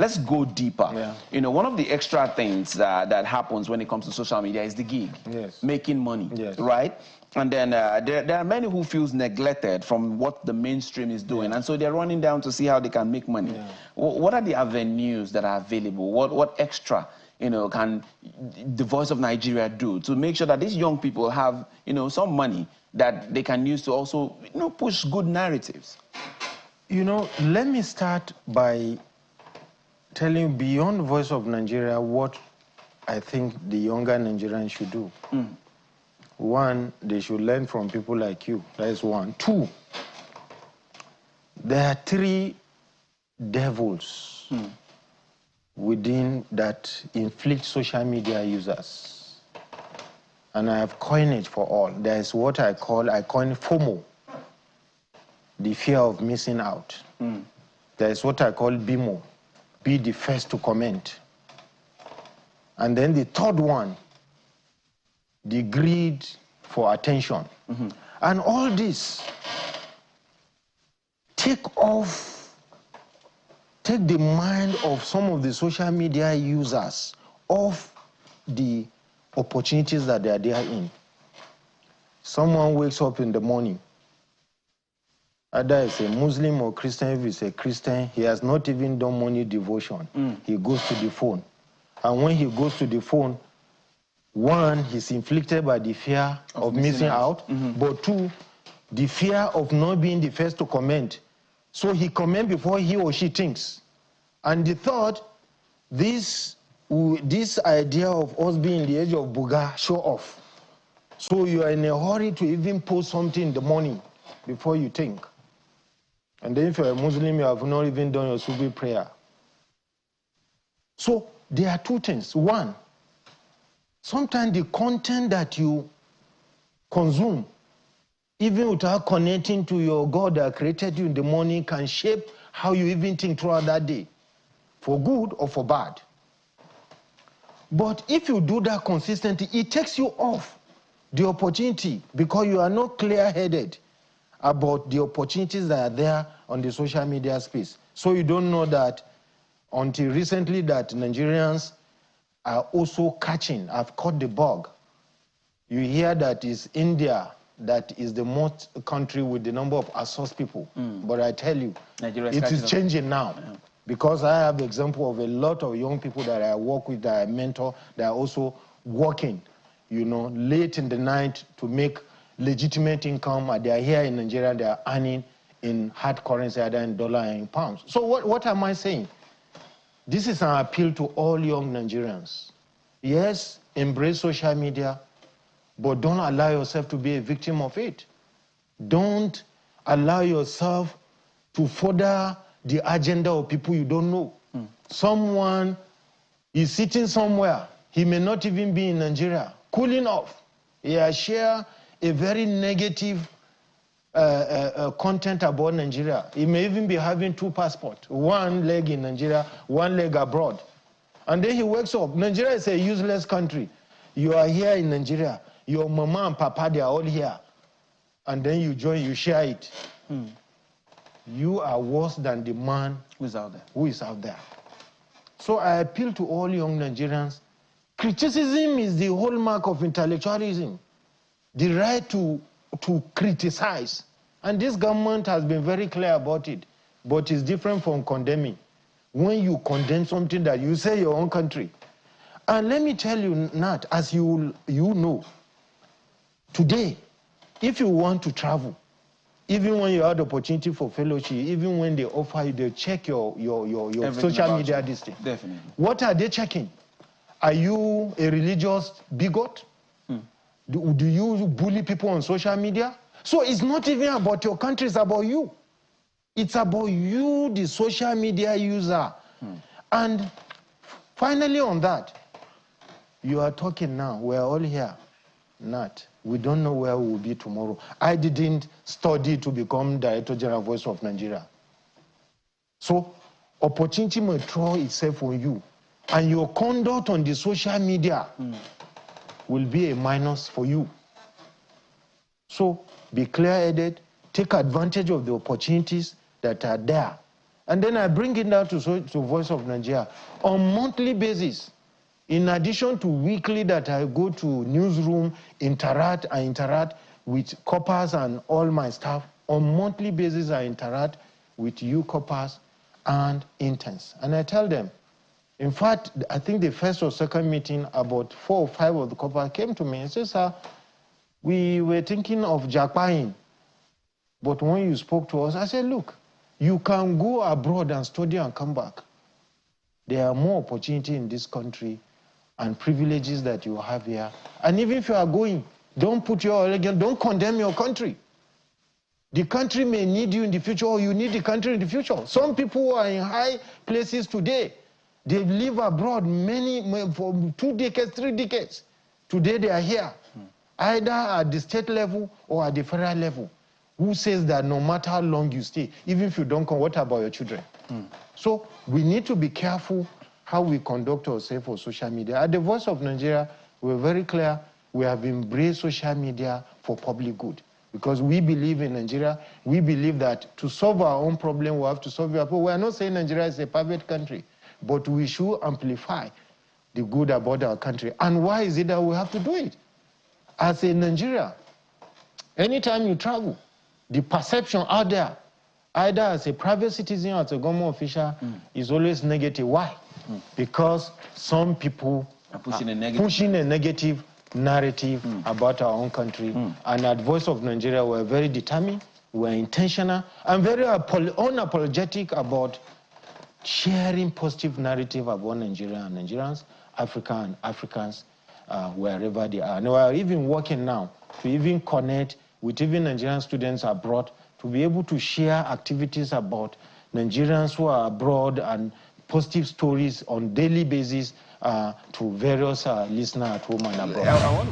let's go deeper. Yeah. You know, one of the extra things that happens when it comes to social media is the gig. Yes. Making money. Yes. Right? And then there are many who feels neglected from what the mainstream is doing. Yeah. And so they're running down to see how they can make money. Yeah. What are the avenues that are available? What extra, you know, can the Voice of Nigeria do to make sure that these young people have, you know, some money that they can use to also, you know, push good narratives? You know, let me start by telling you beyond Voice of Nigeria what I think the younger Nigerians should do. One, they should learn from people like you. That is one. Two, there are three devils within that inflict social media users. And I have coined it for all. There is what I coin FOMO, the fear of missing out. There is what I call BIMO, be the first to comment. And then the third one, the greed for attention. And all this, take the mind of some of the social media users off the opportunities that they are there in. Someone wakes up in the morning, either it's a Muslim or Christian. If it's a Christian, he has not even done morning devotion. He goes to the phone. And when he goes to the phone, one, he's inflicted by the fear of missing out. But two, the fear of not being the first to comment. So he comments before he or she thinks. And the third, this idea of us being in the age of Buga, show off. So you are in a hurry to even post something in the morning before you think. And then if you're a Muslim, you have not even done your Subi prayer. So there are two things. One, sometimes the content that you consume, even without connecting to your God that created you in the morning, can shape how you even think throughout that day, for good or for bad. But if you do that consistently, it takes you off the opportunity because you are not clear-headed about the opportunities that are there on the social media space. So you don't know that until recently that Nigerians are also catching, have caught the bug. You hear that it's India that is the most country with the number of outsourced people. But I tell you, it is changing now. Because I have the example of a lot of young people that I work with, that I mentor, that are also working, you know, late in the night to make legitimate income. They are here in Nigeria, they are earning in hard currency, either in dollar and in pounds. So what am I saying? This is an appeal to all young Nigerians. Yes, embrace social media, but don't allow yourself to be a victim of it. Don't allow yourself to further the agenda of people you don't know. Someone is sitting somewhere. He may not even be in Nigeria, cooling off. He has shared a very negative content about Nigeria. He may even be having two passports, one leg in Nigeria, one leg abroad. And then he wakes up. Nigeria is a useless country. You are here in Nigeria. Your mama and papa, they are all here. And then you join, you share it. You are worse than the man who is out there. So I appeal to all young Nigerians. Criticism is the hallmark of intellectualism. The right to criticize. And this government has been very clear about it. But it's different from condemning. When you condemn something that you say your own country. And let me tell you, Nat, as you know, today, if you want to travel, even when you have the opportunity for fellowship, even when they offer you, they check your social media district. Definitely. What are they checking? Are you a religious bigot? Do you bully people on social media? So it's not even about your country, it's about you. It's about you, the social media user. And finally on that, you are talking now, we're all here. Nat, we don't know where we will be tomorrow. I didn't study to become Director General Voice of Nigeria. So opportunity may throw itself on you. And your conduct on the social media will be a minus for you. So be clear-headed, take advantage of the opportunities that are there. And then I bring it down to Voice of Nigeria on monthly basis. In addition to weekly that I go to newsroom, I interact with corpers and all my staff. On monthly basis, I interact with you corpers and interns. And I tell them, in fact, I think the first or second meeting, about 4 or 5 of the corpers came to me and said, sir, we were thinking of jackpying. But when you spoke to us, I said, look, you can go abroad and study and come back. There are more opportunity in this country and privileges that you have here. And even if you are going, don't put your religion, don't condemn your country. The country may need you in the future, or you need the country in the future. Some people who are in high places today, they live abroad for 2 decades, 3 decades. Today they are here, either at the state level or at the federal level. Who says that no matter how long you stay, even if you don't come, what about your children? So we need to be careful how we conduct ourselves for social media. At the Voice of Nigeria, we're very clear. We have embraced social media for public good. Because we believe in Nigeria, we believe that to solve our own problem, we have to solve our problem. We are not saying Nigeria is a perfect country, but we should amplify the good about our country. And why is it that we have to do it? As a Nigeria, anytime you travel, the perception out there, either as a private citizen or as a government official, is always negative. Why? Because some people are pushing a negative narrative about our own country. And at Voice of Nigeria, we're very determined, we're intentional, and very unapologetic about sharing positive narrative about Nigeria and Nigerians, Africa and Africans, wherever they are. And we're even working now to even connect with even Nigerian students abroad to be able to share activities about Nigerians who are abroad and positive stories on daily basis to various listeners at home and abroad.